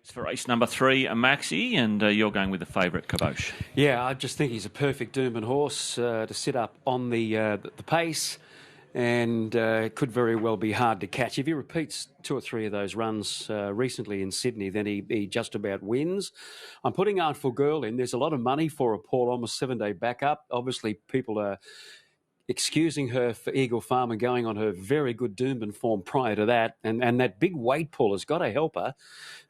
It's for race number 3, Maxi, and you're going with the favourite, Kabosh. Yeah, I just think he's a perfect Doomben horse to sit up on the pace, and it could very well be hard to catch. If he repeats 2 or 3 of those runs recently in Sydney, then he just about wins. I'm putting Artful Girl in. There's a lot of money for a Paul almost 7-day backup. Obviously, people are excusing her for Eagle Farm and going on her very good Doomben form prior to that. And that big weight pull has got to help her.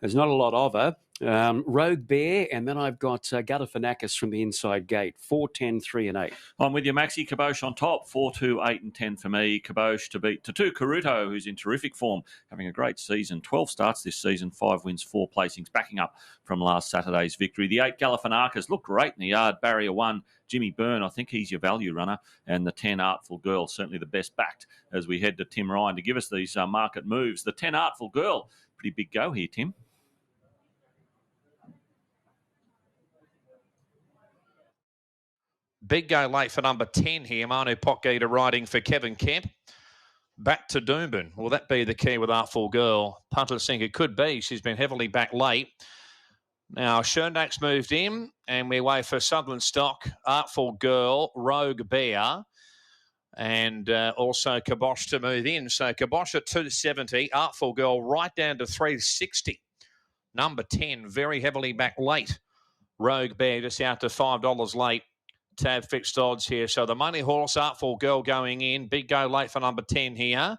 There's not a lot of her. Rogue Bear, and then I've got Gutterfanakis from the inside gate. 4, 10, 3 and 8. I'm with you, Maxi. Kabosh on top. 4, 2, 8 and 10 for me. Kabosh to beat Tatu Karuto, who's in terrific form, having a great season. 12 starts this season, 5 wins, 4 placings, backing up from last Saturday's victory. The 8, Galifianakis, looked great in the yard. Barrier 1, Jimmy Byrne, I think he's your value runner. And the 10, Artful Girl, certainly the best backed as we head to Tim Ryan to give us these market moves. The 10, Artful Girl, pretty big go here, Tim. Big go late for number 10 here. Manu Potgieter riding for Kevin Kemp. Back to Doomben. Will that be the key with Artful Girl? Punter think it could be. She's been heavily back late. Now, Shernak's moved in, and we wait for Sutherland Stock, Artful Girl, Rogue Bear, and also Kabosh to move in. So Kabosh at 270, Artful Girl right down to 360. Number 10, very heavily back late. Rogue Bear just out to $5 late. Tab fixed odds here. So the money horse, Artful Girl going in. Big go late for number 10 here.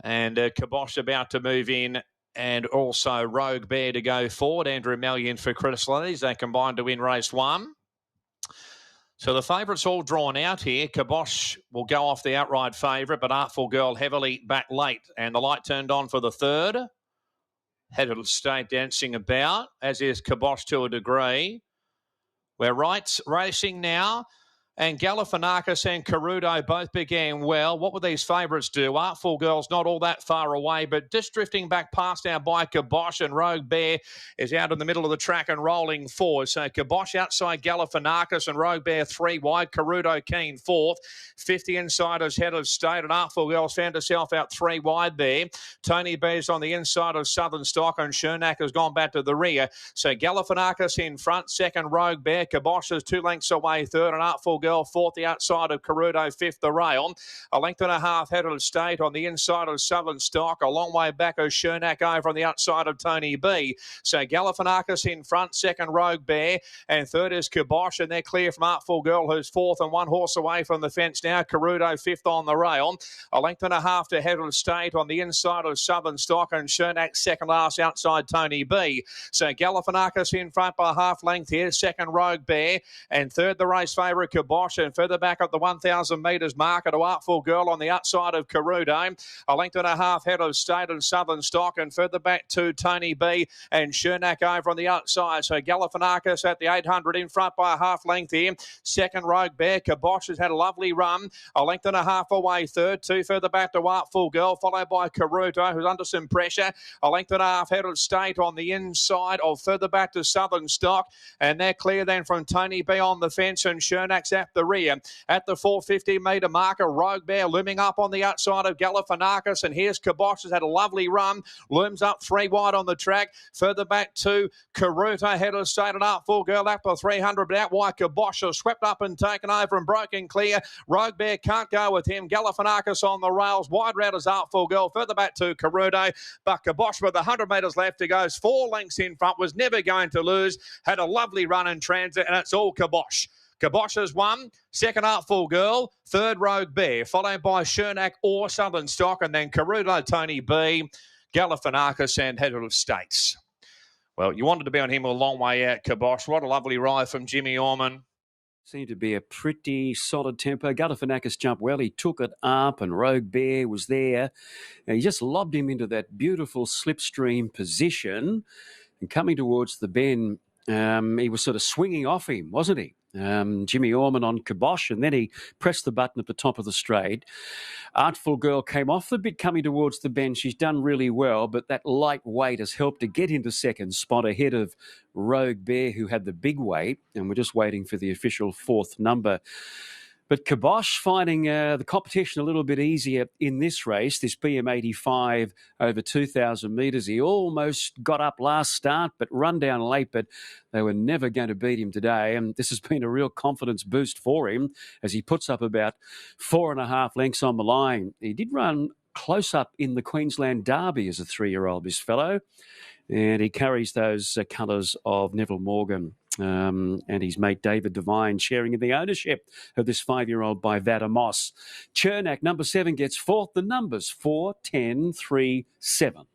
And Kabosh about to move in. And also Rogue Bear to go forward. Andrew Mellion for Chris Lees. They combined to win race 1. So the favourites all drawn out here. Kabosh will go off the outright favourite, but Artful Girl heavily back late. And the light turned on for the 3rd. Headed State dancing about, as is Kabosh to a degree. We're racing now, and Galifianakis and Carudo both began well. What would these favourites do? Artful Girl's not all that far away, but just drifting back past now by Kabosh, and Rogue Bear is out in the middle of the track and rolling forward. So Kabosh outside Galifianakis and Rogue Bear 3 wide. Carudo keen 4th. 50 Insiders Head of State, and Artful Girl's found herself out 3 wide there. Tony Bear's on the inside of Southern Stock, and Shernak has gone back to the rear. So Galifianakis in front, 2nd Rogue Bear. Kabosh is 2 lengths away, 3rd, and Artful Girl 4th, the outside of Carudo, 5th, the rail. A length and a half Head of State on the inside of Southern Stock. A long way back of Shernak over on the outside of Tony B. So Galifianakis in front, 2nd Rogue Bear, and 3rd is Kabosh, and they're clear from Artful Girl, who's 4th and 1 horse away from the fence now. Carudo 5th on the rail. A length and a half to Head of State on the inside of Southern Stock, and Shernak 2nd last outside Tony B. So Galifianakis in front by half length here, 2nd Rogue Bear, and 3rd the race favourite Kabosh, and further back up the 1,000 metres marker to Artful Girl on the outside of Carudo. A length and a half Head of State and Southern Stock, and further back to Tony B and Shernak over on the outside. So Galifianakis at the 800 in front by a half length here. 2nd Rogue Bear. Kabosh has had a lovely run. A length and a half away 3rd. 2 further back to Artful Girl, followed by Caruto, who's under some pressure. A length and a half Head of State on the inside of further back to Southern Stock. And they're clear then from Tony B on the fence, and Shernak's at the rear. At the 450 metre marker, Rogue Bear looming up on the outside of Galifianakis, and here's Kabosh, has had a lovely run, looms up 3 wide on the track. Further back to Caruto, Head of State and Artful Girl up to 300, but out wide Kabosh has swept up and taken over and broken clear. Rogue Bear can't go with him. Galifianakis on the rails, wide route is Artful Girl, further back to Caruto, but Kabosh with 100 metres left to go, 4 lengths in front, was never going to lose, had a lovely run in transit, and it's all Kabosh. Kabosh has won, 2nd Artful Girl, 3rd Rogue Bear, followed by Shernak or Southern Stock, and then Caruto, Tony B, Galifianakis and Head of States. Well, you wanted to be on him a long way out, Kabosh. What a lovely ride from Jimmy Orman. Seemed to be a pretty solid tempo. Galifianakis jumped well. He took it up, and Rogue Bear was there. And he just lobbed him into that beautiful slipstream position. And coming towards the bend, he was sort of swinging off him, wasn't he? Jimmy Orman on Kabosh, and then he pressed the button at the top of the straight. Artful Girl came off the bit coming towards the bend. She's done really well, but that light weight has helped to get into 2nd spot ahead of Rogue Bear, who had the big weight, and we're just waiting for the official 4th number. But Kibosh finding the competition a little bit easier in this race, this BM85 over 2,000 metres. He almost got up last start, but run down late, but they were never going to beat him today. And this has been a real confidence boost for him as he puts up about 4.5 lengths on the line. He did run close up in the Queensland Derby as a 3-year-old, this fellow. And he carries those colours of Neville Morgan and his mate David Devine sharing in the ownership of this 5-year-old by Vada Moss. Chernak, number 7, gets fourth. The numbers 4, 10, 3, 7.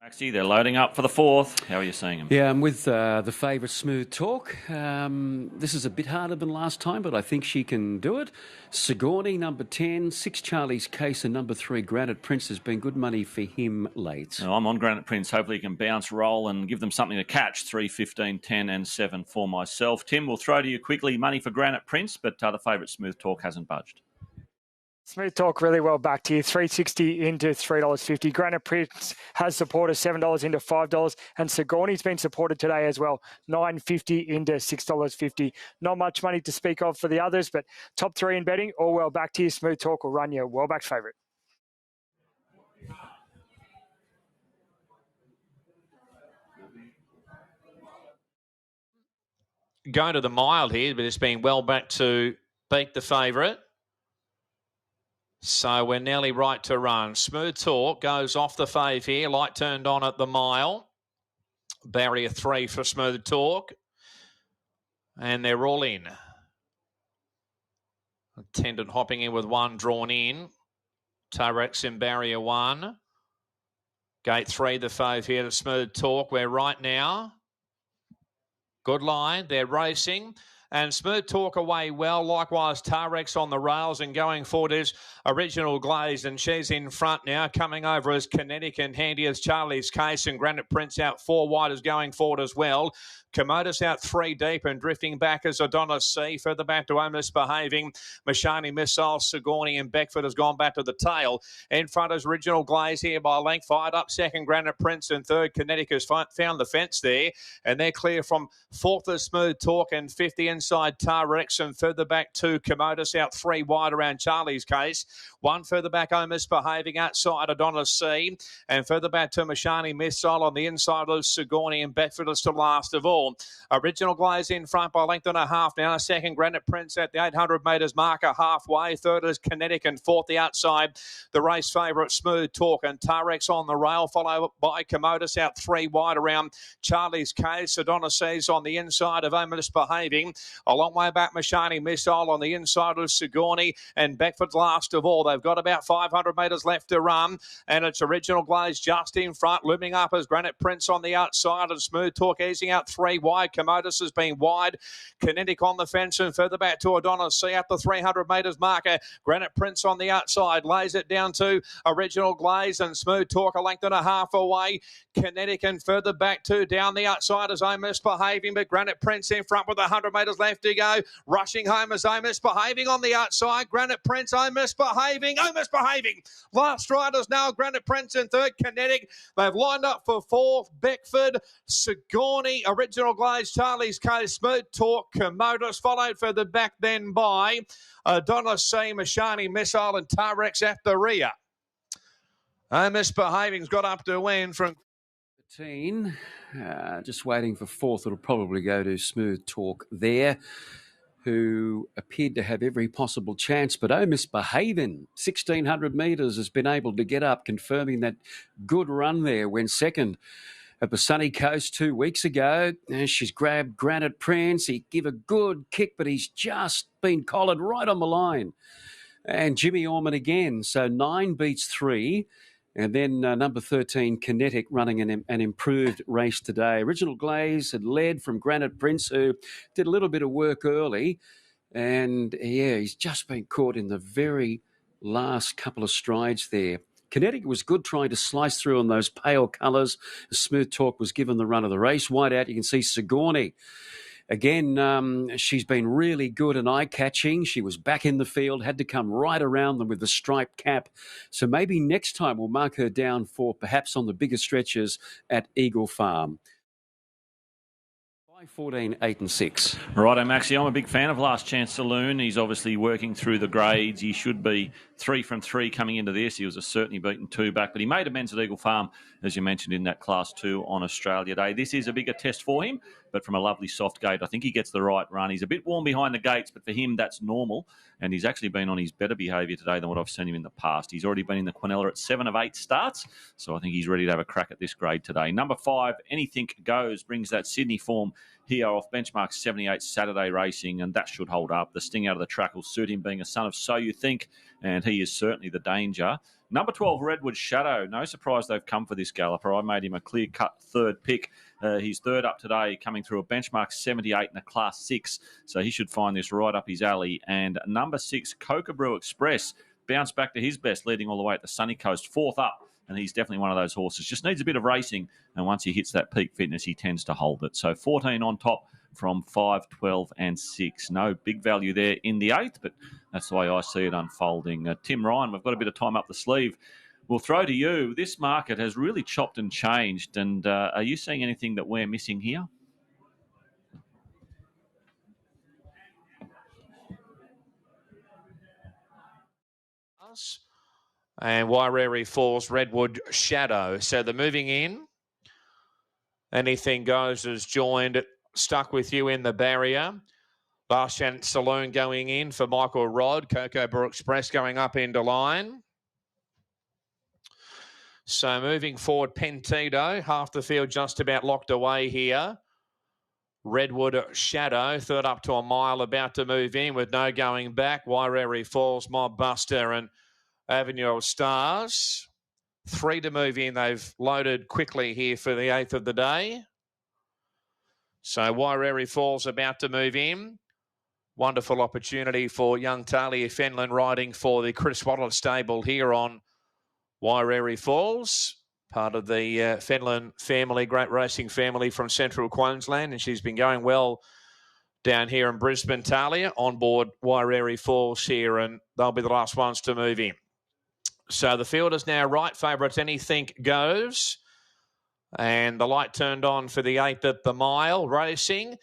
Maxie, they're loading up for the fourth. How are you seeing them? Yeah, I'm with the favourite Smooth Talk. This is a bit harder than last time, but I think she can do it. Sigourney, number 10. 6 Charlie's Case, and number 3 Granite Prince has been good money for him late. Well, I'm on Granite Prince. Hopefully he can bounce, roll and give them something to catch. 3, 15, 10 and 7 for myself. Tim, we'll throw to you quickly. Money for Granite Prince, but the favourite Smooth Talk hasn't budged. Smooth Talk really well backed here, $3.60 into $3.50. Granite Prince has supported $7 into $5, and Sigourney's been supported today as well, $9.50 into $6.50. Not much money to speak of for the others, but top 3 in betting, all well backed here. Smooth Talk will run your well backed favourite. Going to the mild here, but it's been well back to beat the favourite. So we're nearly right to run. Smooth Talk goes off the fave here. Light turned on at the mile. Barrier 3 for Smooth Talk. And they're all in. Attendant hopping in with 1 drawn in. Tyrex in barrier 1. Gate 3, the fave here to Smooth Talk. We're right now. Good line. They're racing. And Smooth Talk away well. Likewise, Tarex on the rails, and going forward is Original Glaze, and she's in front now. Coming over is Kinetic, and handy as Charlie's Case, and Granite Prince out 4 wide is going forward as well. Commodus out 3 deep, and drifting back is Adonis C. Further back to Misbehaving. Mashani Missile, Sigourney and Beckford has gone back to the tail. In front is Original Glaze here by length. Fired up second, Granite Prince, and third, Kinetic has found the fence there. And they're clear from fourth is Smooth Talk, and fifth the inside Tarex, and further back 2 Commodus out 3 wide around Charlie's Case. 1 further back, Misbehaving outside Adonis C. And further back to Mashani Missile on the inside of Sigourney, and Beckford is to last of all. Original Glaze in front by length and a half now. Second, Granite Prince at the 800 metres marker halfway. Third is Kinetic, and fourth the outside. The race favourite Smooth Talk, and Tarex on the rail, followed by Commodus out 3 wide around Charlie's Case. Adonis C's on the inside of Misbehaving. A long way back, Mashani Missile on the inside of Sigourney, and Beckford last of all. They've got about 500 metres left to run, and it's Original Glaze just in front. Looming up as Granite Prince on the outside, and Smooth Talk easing out 3 wide. Commodus has been wide. Kinetic on the fence, and further back to Adonis C at the 300 metres marker. Granite Prince on the outside lays it down to Original Glaze, and Smooth Talk a length and a half away. Kinetic and further back to down the outside as Misbehaving, but Granite Prince in front with 100 metres left to go. Rushing home as Misbehaving on the outside. Granite Prince, Misbehaving. Last riders now, Granite Prince in third, Kinetic. They've lined up for fourth, Beckford, Sigourney, Original Glaze, Charlie's Case, Smooth Talk, Commodus, followed further back then by Adonis C, Mashani Missile, and Tarex at the rear. Misbehaving's got up to win from 13. Just waiting for fourth. It'll probably go to Smooth Talk there, who appeared to have every possible chance. But Misbehaving, 1,600 metres, has been able to get up, confirming that good run there when second at the sunny coast 2 weeks ago. She's grabbed Granite Prince. He gave a good kick, but he's just been collared right on the line. And Jimmy Orman again. So 9 beats 3. And then number 13, Kinetic, running an improved race today. Original Glaze had led from Granite Prince, who did a little bit of work early. And, yeah, he's just been caught in the very last couple of strides there. Kinetic was good trying to slice through on those pale colours. Smooth Talk was given the run of the race. Wide out, you can see Sigourney. Again, she's been really good and eye-catching. She was back in the field, had to come right around them with the striped cap. So maybe next time we'll mark her down for perhaps on the bigger stretches at Eagle Farm. 14, 8 and 6. Righto, Maxie. I'm a big fan of Last Chance Saloon. He's obviously working through the grades. He should be 3 from 3 coming into this. He was a certainly beaten 2 back, but he made amends at Eagle Farm, as you mentioned, in that Class 2 on Australia Day. This is a bigger test for him, but from a lovely soft gate, I think he gets the right run. He's a bit warm behind the gates, but for him, that's normal. and he's actually been on his better behaviour today than what I've seen him in the past. He's already been in the Quinella at 7 of 8 starts, so I think he's ready to have a crack at this grade today. Number 5, Anything Goes, brings that Sydney form here off benchmark 78 Saturday racing, and that should hold up. The sting out of the track will suit him, being a son of So You Think, and he is certainly the danger. Number 12, Redwood Shadow. No surprise they've come for this galloper. I made him a clear-cut third pick. He's third up today, coming through a benchmark 78 and a class 6, so he should find this right up his alley. And number 6, Cockabrew Express, bounced back to his best, leading all the way at the sunny coast, fourth up, and he's definitely one of those horses. Just needs a bit of racing, and once he hits that peak fitness, he tends to hold it. So 14 on top from 5, 12 and 6. No big value there in the 8th, but that's the way I see it unfolding. Tim Ryan, we've got a bit of time up the sleeve. We'll throw to you. This market has really chopped and changed, and are you seeing anything that we're missing here? And Wairere Falls, Redwood Shadow. So the moving in. Anything Goes has joined, Stuck With You in the barrier. Last Chance Saloon going in for Michael Rod. Cockabrew Express going up into line. So moving forward, Pentito, half the field just about locked away here. Redwood Shadow, third up to a mile, about to move in with no going back. Wairere Falls, Mob Buster and Avenue of Stars. 3 to move in. They've loaded quickly here for the 8th of the day. So Wairere Falls about to move in. Wonderful opportunity for young Talia Fenlon riding for the Chris Waddle stable here on Wairere Falls, part of the Fenlon family, great racing family from central Queensland, and she's been going well down here in Brisbane. Talia on board Wairere Falls here, and they'll be the last ones to move in. So the field is now right. Favourites Anything Goes, and the light turned on for the 8th at the mile racing.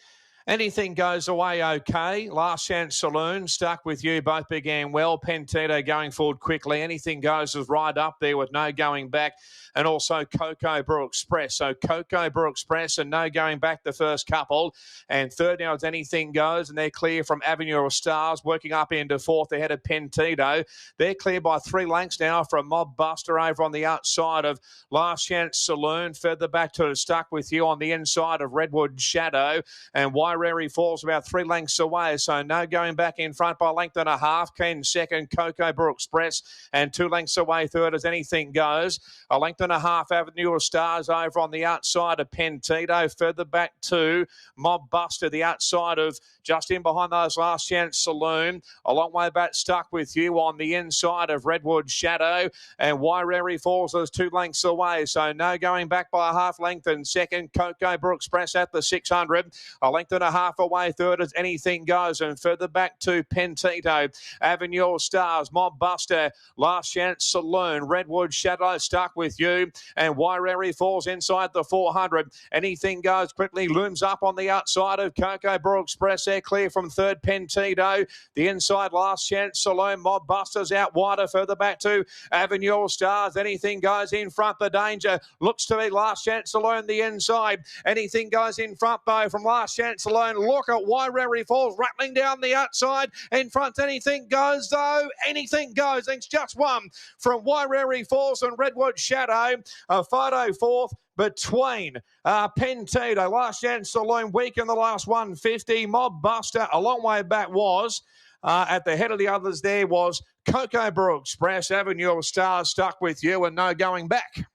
Anything Goes away okay. Last Chance Saloon, Stuck With You, both began well. Pentito going forward quickly. Anything Goes is right up there with no going back. And also Cockabrew Express. So Cockabrew Express and no going back the first couple. And third now is Anything Goes. And they're clear from Avenue of Stars, working up into 4th ahead of Pentito. They're clear by 3 lengths now from Mob Buster over on the outside of Last Chance Saloon. Further back to Stuck With You on the inside of Redwood Shadow. And Wairere Falls about 3 lengths away, so no going back in front by length and a half. Ken second, Cockabrew Express, and 2 lengths away third as Anything Goes. A length and a half, Avenue of Stars over on the outside of Pentito. Further back to Mob Buster, the outside of just in behind those Last Chance Saloon. A long way back, Stuck With You on the inside of Redwood Shadow. And Wairere Falls is 2 lengths away, so no going back by a half length. And second, Cockabrew Express at the 600. A length and a half away third as Anything Goes. And further back to Pentito, Avenue of Stars, Mob Buster, Last Chance Saloon, Redwood Shadow, Stuck With You. And Wairere Falls inside the 400. Anything Goes quickly looms up on the outside of Cockabrew Express. They're clear from third, Pentito. The inside, Last Chance Saloon, Mob Busters out wider. Further back to Avenue of Stars. Anything Goes in front. The danger looks to be Last Chance Saloon the inside. Anything Goes in front though from Last Chance Saloon. Look at Wairere Falls rattling down the outside. In front, Anything Goes though. Anything Goes. It's just one from Wairere Falls and Redwood Shadow. A photo fourth between Pentito, Last Chance Saloon, weak in the last 150. Mob Buster a long way back was. At the head of the others there was Cockabrew Express, Avenue of Stars, Stuck With You, and no going back.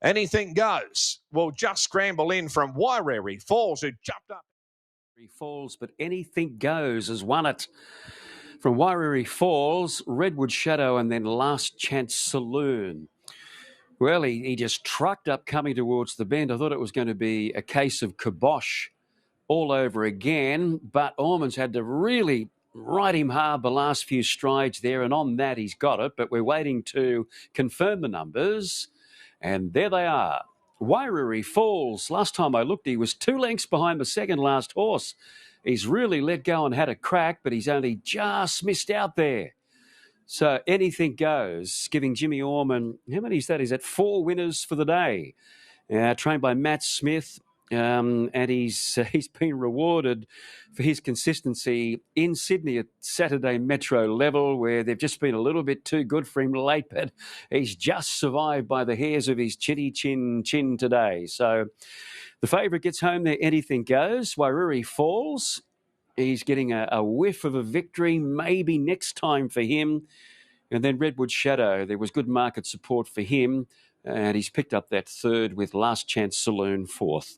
Anything Goes will just scramble in from Wairere Falls, who jumped up. Falls, but Anything Goes has won it. From Wairere Falls, Redwood Shadow, and then Last Chance Saloon. Well, he just trucked up coming towards the bend. I thought it was going to be a case of kibosh all over again, but Ormonds had to really ride him hard the last few strides there, and on that he's got it, but we're waiting to confirm the numbers, and there they are. Wairere Falls, last time I looked, he was 2 lengths behind the second last horse. He's really let go and had a crack, but he's only just missed out there. So Anything Goes, giving Jimmy Orman, how many is that? He's at 4 winners for the day. Trained by Matt Smith. And he's been rewarded for his consistency in Sydney at Saturday Metro level, where they've just been a little bit too good for him late, but he's just survived by the hairs of his chinny chin today. So the favourite gets home there, anything goes. Wairuri falls. He's getting a whiff of a victory, maybe next time for him. And then Redwood Shadow, there was good market support for him, and he's picked up that third with Last Chance Saloon fourth.